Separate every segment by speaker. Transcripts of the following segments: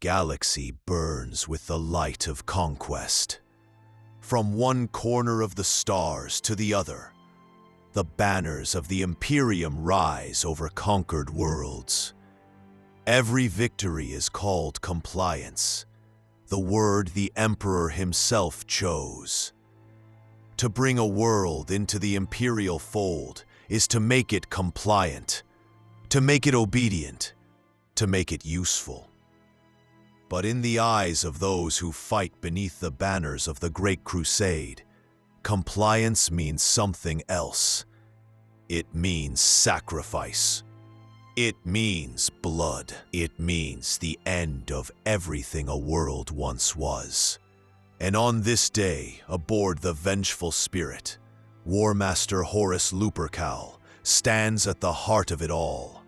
Speaker 1: galaxy burns with the light of conquest. From one corner of the stars to the other, the banners of the Imperium rise over conquered worlds. Every victory is called compliance, the word the Emperor himself chose. To bring a world into the imperial fold is to make it compliant, to make it obedient, to make it useful. But in the eyes of those who fight beneath the banners of the Great Crusade, compliance means something else. It means sacrifice. It means blood. It means the end of everything a world once was. And on this day, aboard the vengeful spirit, War Master Horus Rising stands at the heart of it all,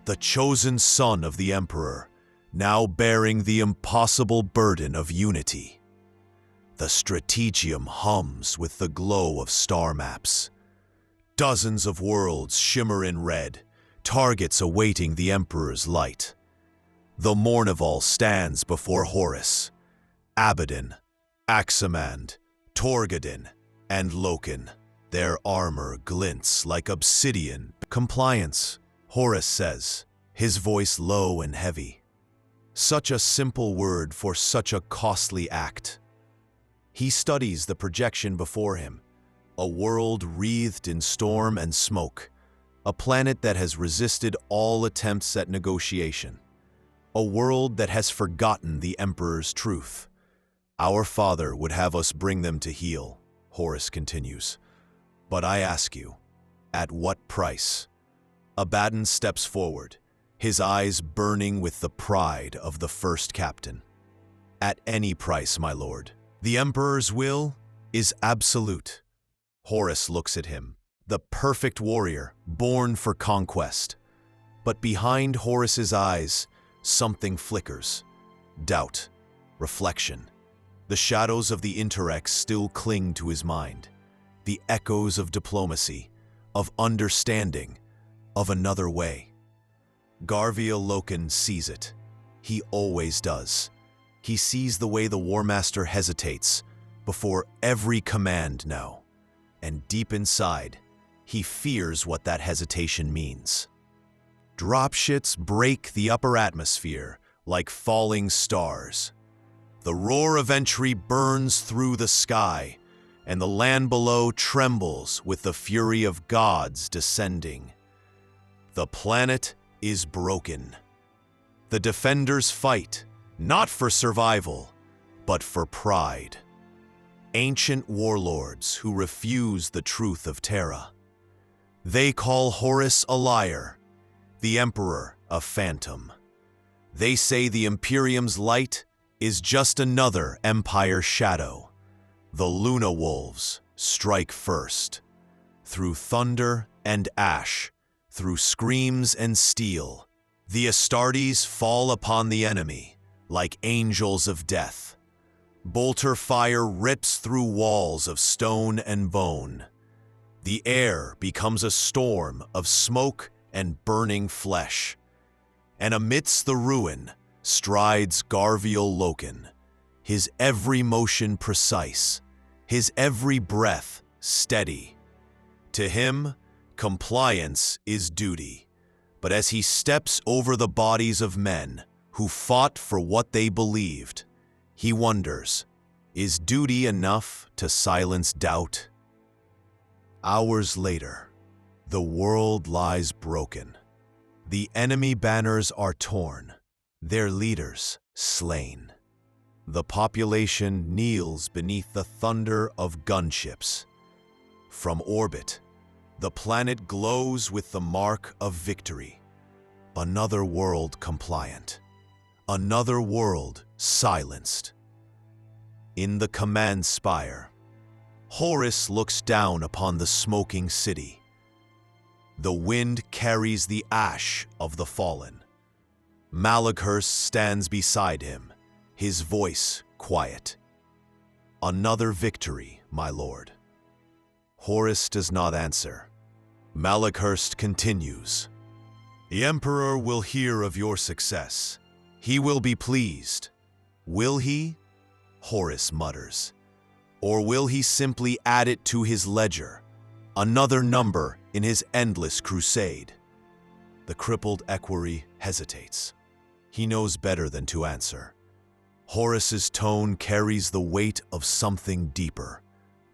Speaker 1: the chosen son of the Emperor, now bearing the impossible burden of unity. The strategium hums with the glow of star maps. Dozens of worlds shimmer in red, targets awaiting the Emperor's light. The Mournival stands before Horus, Abaddon, Aximand, Torgadin, and Loken. Their armor glints like obsidian. Compliance, Horus says, his voice low and heavy. Such a simple word for such a costly act. He studies the projection before him, a world wreathed in storm and smoke, a planet that has resisted all attempts at negotiation, a world that has forgotten the Emperor's truth. Our Father would have us bring them to heel, Horus continues. But I ask you, at what price? Abaddon steps forward, his eyes burning with the pride of the first captain. At any price, my lord. The Emperor's will is absolute. Horus looks at him, the perfect warrior, born for conquest. But behind Horus's eyes, something flickers. Doubt, reflection. The shadows of the Interrex still cling to his mind. The echoes of diplomacy, of understanding, of another way. Garviel Loken sees it. He always does. He sees the way the War Master hesitates before every command now. And deep inside, he fears what that hesitation means. Dropshits break the upper atmosphere like falling stars. The roar of entry burns through the sky, and the land below trembles with the fury of gods descending. The planet is broken. The defenders fight, not for survival, but for pride. Ancient warlords who refuse the truth of Terra. They call Horus a liar, the Emperor a phantom. They say the Imperium's light is just another Empire shadow. The Luna Wolves strike first. Through thunder and ash, through screams and steel, the Astartes fall upon the enemy like angels of death. Bolter fire rips through walls of stone and bone. The air becomes a storm of smoke and burning flesh. And amidst the ruin strides Garviel Loken, his every motion precise, his every breath steady. To him, compliance is duty. But as he steps over the bodies of men who fought for what they believed, he wonders, is duty enough to silence doubt? Hours later, the world lies broken. The enemy banners are torn, their leaders slain. The population kneels beneath the thunder of gunships. From orbit, the planet glows with the mark of victory. Another world compliant. Another world silenced. In the command spire, Horus looks down upon the smoking city. The wind carries the ash of the fallen. Malakhurst stands beside him, his voice quiet. Another victory, my lord. Horus does not answer. Malakhurst continues. The Emperor will hear of your success. He will be pleased. Will he? Horus mutters. Or will he simply add it to his ledger, another number in his endless crusade? The crippled equerry hesitates. He knows better than to answer. Horus's tone carries the weight of something deeper,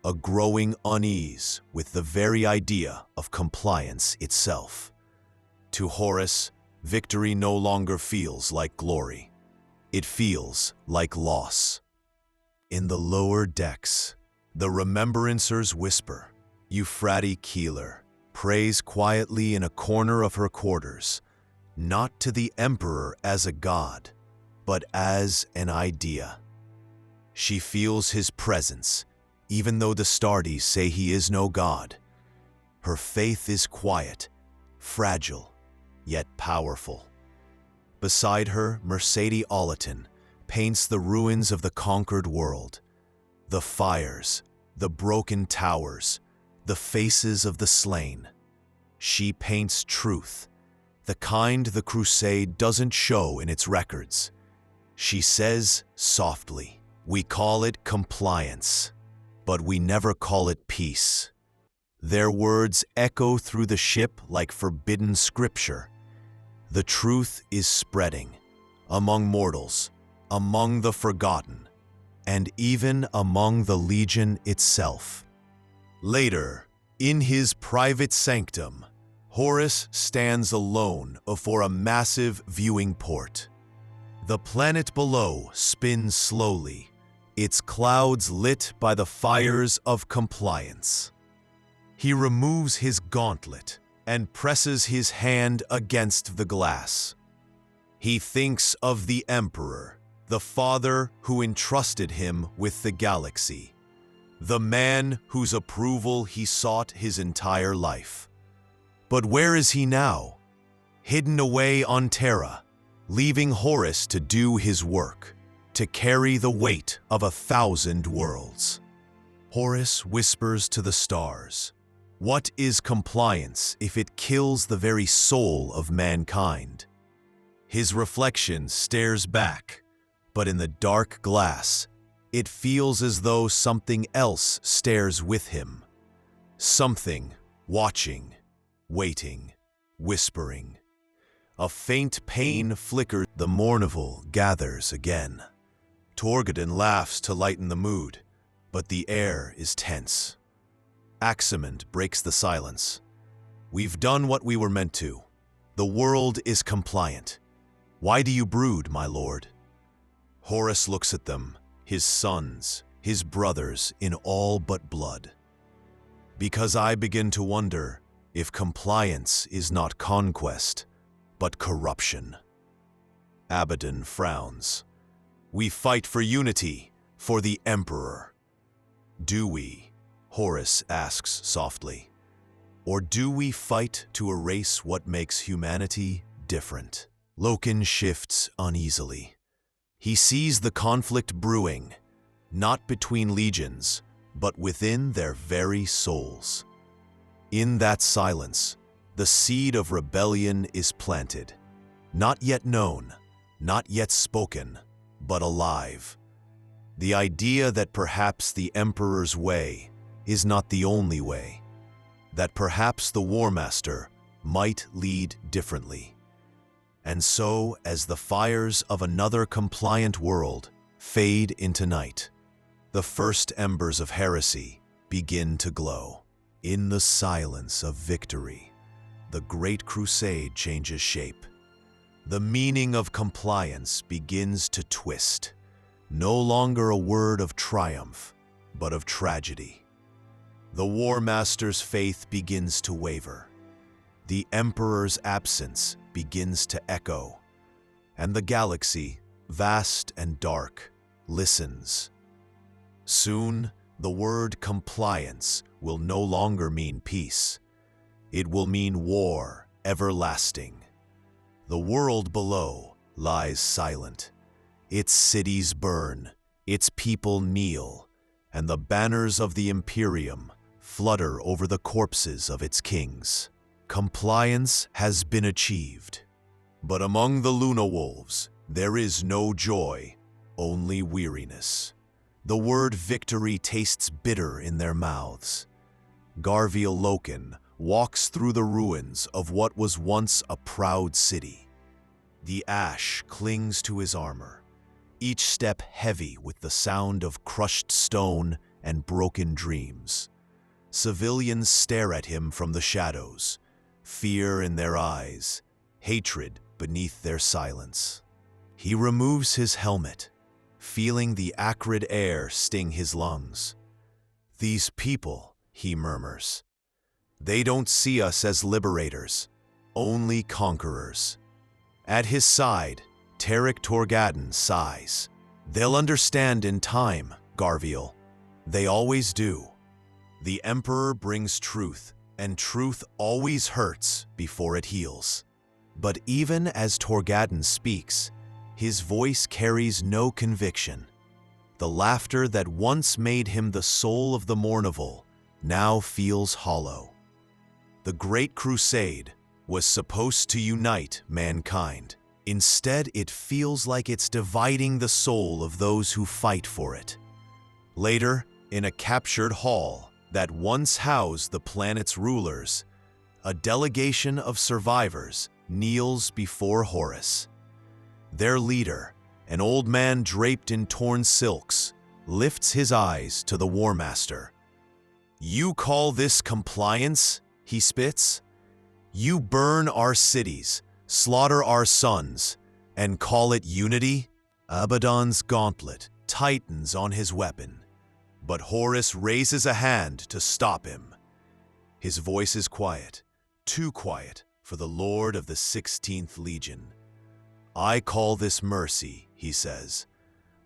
Speaker 1: a growing unease with the very idea of compliance itself. To Horus, victory no longer feels like glory. It feels like loss. In the lower decks, the remembrancers whisper. Euphrates Keeler prays quietly in a corner of her quarters, not to the Emperor as a god, but as an idea. She feels his presence, even though the Astartes say he is no god. Her faith is quiet, fragile, yet powerful. Beside her, Mercedes Olatin paints the ruins of the conquered world, the fires, the broken towers, the faces of the slain. She paints truth, the kind the crusade doesn't show in its records. She says softly, "We call it compliance, but we never call it peace." Their words echo through the ship like forbidden scripture. The truth is spreading among mortals, among the forgotten, and even among the Legion itself. Later, in his private sanctum, Horus stands alone before a massive viewing port. The planet below spins slowly, its clouds lit by the fires of compliance. He removes his gauntlet and presses his hand against the glass. He thinks of the Emperor, the father who entrusted him with the galaxy, the man whose approval he sought his entire life. But where is he now? Hidden away on Terra, leaving Horus to do his work, to carry the weight of 1,000 worlds. Horus whispers to the stars, "What is compliance if it kills the very soul of mankind?" His reflection stares back, but in the dark glass, it feels as though something else stares with him. Something watching, waiting, whispering. A faint pain flickers. The Mournival gathers again. Torgadon laughs to lighten the mood, but the air is tense. Aximand breaks the silence. "We've done what we were meant to. The world is compliant. Why do you brood, my lord?" Horus looks at them, his sons, his brothers in all but blood. "Because I begin to wonder if compliance is not conquest, but corruption." Abaddon frowns. "We fight for unity, for the Emperor." "Do we?" Horus asks softly. "Or do we fight to erase what makes humanity different?" Loken shifts uneasily. He sees the conflict brewing, not between legions, but within their very souls. In that silence, the seed of rebellion is planted, not yet known, not yet spoken, but alive. The idea that perhaps the Emperor's way is not the only way, that perhaps the War Master might lead differently. And so, as the fires of another compliant world fade into night, the first embers of heresy begin to glow. In the silence of victory, the Great Crusade changes shape. The meaning of compliance begins to twist, no longer a word of triumph, but of tragedy. The War Master's faith begins to waver. The Emperor's absence begins to echo, and the galaxy, vast and dark, listens. Soon, the word compliance will no longer mean peace. It will mean war everlasting. The world below lies silent. Its cities burn, its people kneel, and the banners of the Imperium flutter over the corpses of its kings. Compliance has been achieved. But among the Luna Wolves, There is no joy, only weariness. The word victory tastes bitter in their mouths. Garviel Loken walks through the ruins of what was once a proud city. The ash clings to his armor, each step heavy with the sound of crushed stone and broken dreams. Civilians stare at him from the shadows, fear in their eyes, hatred beneath their silence. He removes his helmet, feeling the acrid air sting his lungs. "These people," he murmurs, "they don't see us as liberators, only conquerors." At his side, Tarek Torgadon sighs. "They'll understand in time, Garviel. They always do. The Emperor brings truth, and truth always hurts before it heals." But even as Torgadon speaks, his voice carries no conviction. The laughter that once made him the soul of the Mournival now feels hollow. The Great Crusade was supposed to unite mankind. Instead, it feels like it's dividing the soul of those who fight for it. Later, in a captured hall that once housed the planet's rulers, a delegation of survivors kneels before Horus. Their leader, an old man draped in torn silks, lifts his eyes to the War Master. "You call this compliance?" he spits. "You burn our cities, slaughter our sons, and call it unity?" Abaddon's gauntlet tightens on his weapon, but Horus raises a hand to stop him. His voice is quiet, too quiet for the Lord of the 16th Legion. "I call this mercy," he says.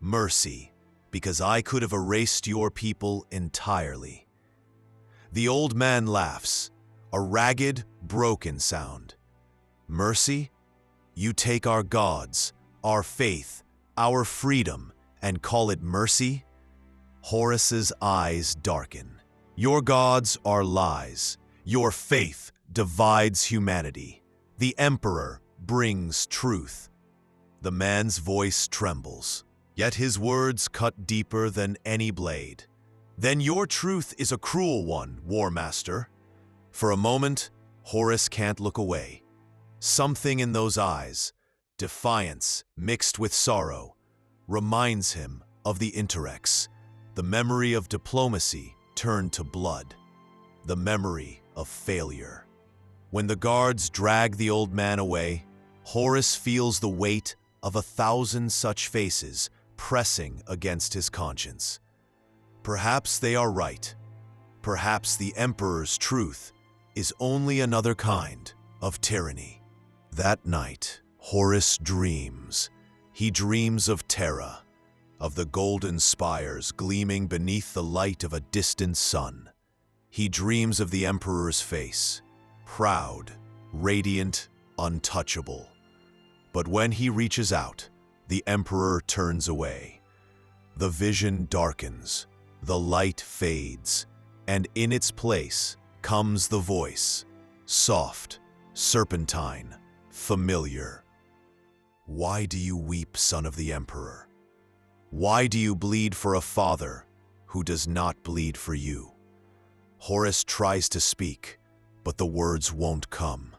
Speaker 1: "Mercy, because I could have erased your people entirely." The old man laughs, a ragged, broken sound. "Mercy? You take our gods, our faith, our freedom, and call it mercy?" Horus's eyes darken. "Your gods are lies. Your faith divides humanity. The Emperor brings truth." The man's voice trembles, yet his words cut deeper than any blade. "Then your truth is a cruel one, War Master." For a moment, Horus can't look away. Something in those eyes, defiance mixed with sorrow, reminds him of the Interrex, the memory of diplomacy turned to blood, the memory of failure. When the guards drag the old man away, Horus feels the weight of 1,000 such faces pressing against his conscience. Perhaps they are right. Perhaps the Emperor's truth is only another kind of tyranny. That night, Horus dreams. He dreams of Terra, of the golden spires gleaming beneath the light of a distant sun. He dreams of the Emperor's face, proud, radiant, untouchable. But when he reaches out, the Emperor turns away. The vision darkens, the light fades, and in its place comes the voice, soft, serpentine, familiar. "Why do you weep, son of the Emperor? Why do you bleed for a father who does not bleed for you?" Horus tries to speak, but the words won't come.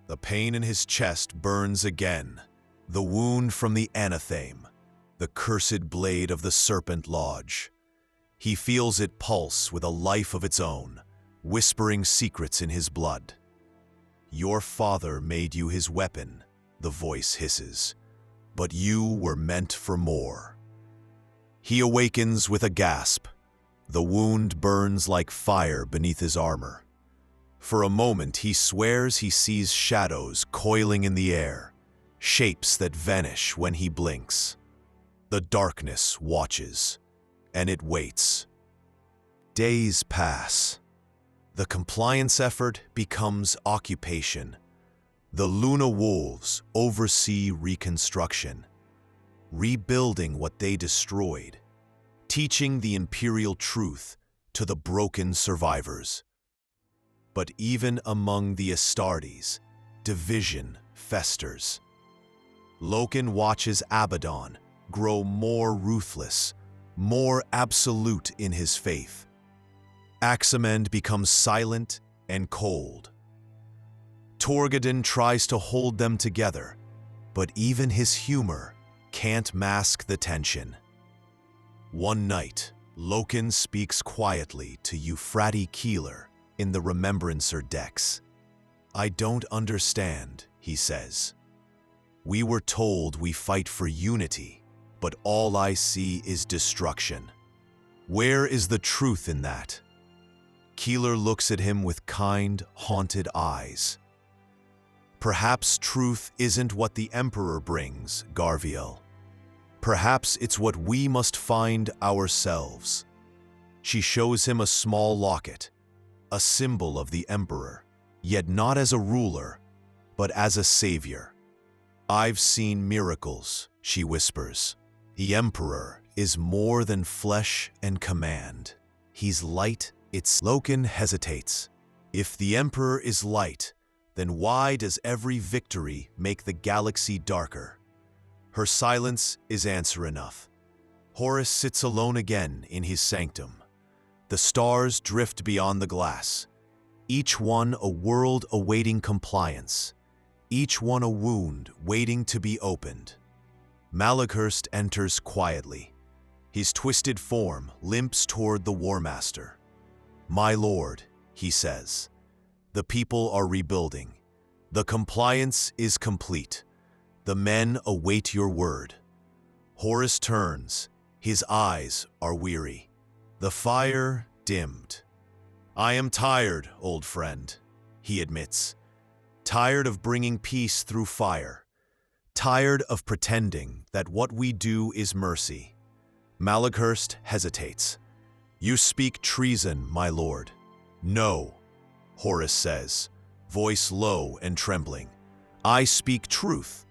Speaker 1: The pain in his chest burns again, the wound from the anatheme, the cursed blade of the Serpent Lodge. He feels it pulse with a life of its own, whispering secrets in his blood. "Your father made you his weapon," the voice hisses, "but you were meant for more." He awakens with a gasp. The wound burns like fire beneath his armor. For a moment, he swears he sees shadows coiling in the air, shapes that vanish when he blinks. The darkness watches, and it waits. Days pass. The compliance effort becomes occupation. The Luna Wolves oversee reconstruction, rebuilding what they destroyed, teaching the Imperial truth to the broken survivors. But even among the Astartes, division festers. Loken watches Abaddon grow more ruthless, more absolute in his faith. Axamend becomes silent and cold. Torgadon tries to hold them together, but even his humor can't mask the tension. One night, Loken speaks quietly to Euphrati Keeler in the Remembrancer decks. "I don't understand," he says. "We were told we fight for unity, but all I see is destruction. Where is the truth in that?" Keeler looks at him with kind, haunted eyes. "Perhaps truth isn't what the Emperor brings, Garviel. Perhaps it's what we must find ourselves." She shows him a small locket, a symbol of the Emperor, yet not as a ruler, but as a savior. "I've seen miracles," she whispers. "The Emperor is more than flesh and command. He's light." Loken hesitates. If the Emperor is light, then why does every victory make the galaxy darker? Her silence is answer enough. Horus sits alone again in his sanctum. The stars drift beyond the glass, each one a world awaiting compliance, each one a wound waiting to be opened. Malakhurst enters quietly. His twisted form limps toward the War Master. "My lord," he says, "the people are rebuilding. The compliance is complete. The men await your word." Horus turns. His eyes are weary. The fire dimmed. "I am tired, old friend," he admits. "Tired of bringing peace through fire. Tired of pretending that what we do is mercy." Malakhurst hesitates. "You speak treason, my lord." "No," Horus says, voice low and trembling. "I speak truth,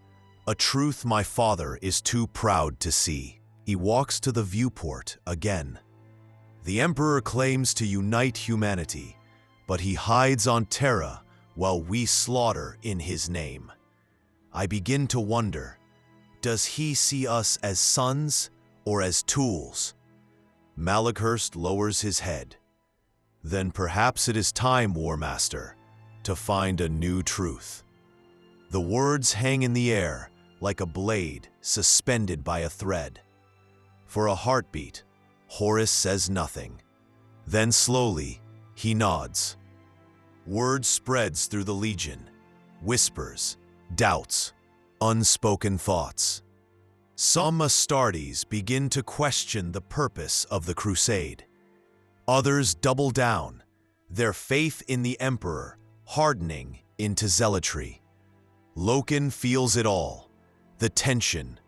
Speaker 1: a truth my father is too proud to see." He walks to the viewport again. "The Emperor claims to unite humanity, but he hides on Terra while we slaughter in his name. I begin to wonder, does he see us as sons or as tools?" Malakhurst lowers his head. "Then perhaps it is time, War Master, to find a new truth." The words hang in the air like a blade suspended by a thread. For a heartbeat, Horus says nothing. Then slowly, he nods. Word spreads through the Legion. Whispers, doubts, unspoken thoughts. Some Astartes begin to question the purpose of the crusade. Others double down, their faith in the Emperor hardening into zealotry. Loken feels it all, the tension,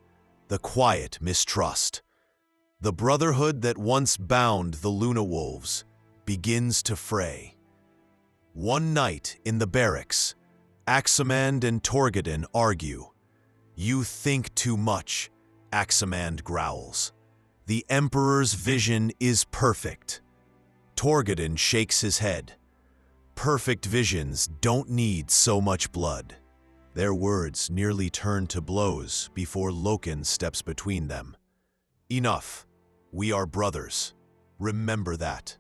Speaker 1: the quiet mistrust. The brotherhood that once bound the Luna Wolves begins to fray. One night in the barracks, Axamand and Torgadon argue. "You think too much," Axamand growls. "The Emperor's vision is perfect." Torgadon shakes his head. "Perfect visions don't need so much blood." Their words nearly turn to blows before Loken steps between them. "Enough. We are brothers. Remember that."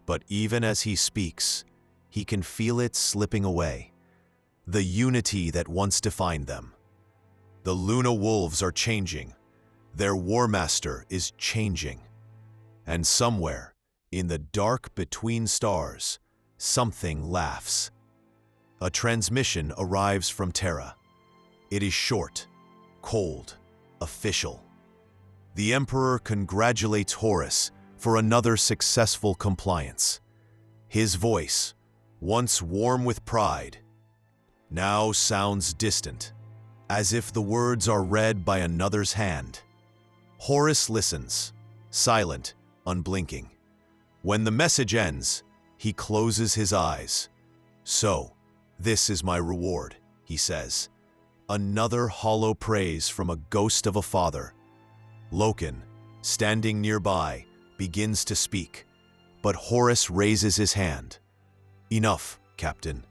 Speaker 1: But even as he speaks, he can feel it slipping away. The unity that once defined them. The Luna Wolves are changing. Their War Master is changing. And somewhere, in the dark between stars, something laughs. A transmission arrives from Terra. It is short, cold, official. The Emperor congratulates Horus for another successful compliance. His voice, once warm with pride, now sounds distant, as if the words are read by another's hand. Horus listens, silent, unblinking. When the message ends, he closes his eyes. "So, this is my reward," he says. Another hollow praise from a ghost of a father. Loken, standing nearby, begins to speak, but Horus raises his hand. "Enough, Captain.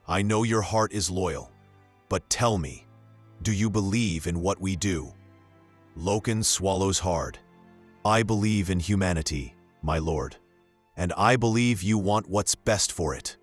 Speaker 1: I know your heart is loyal, but tell me, Do you believe in what we do? Loken swallows hard. I believe in humanity, my lord. And I believe you want what's best for it.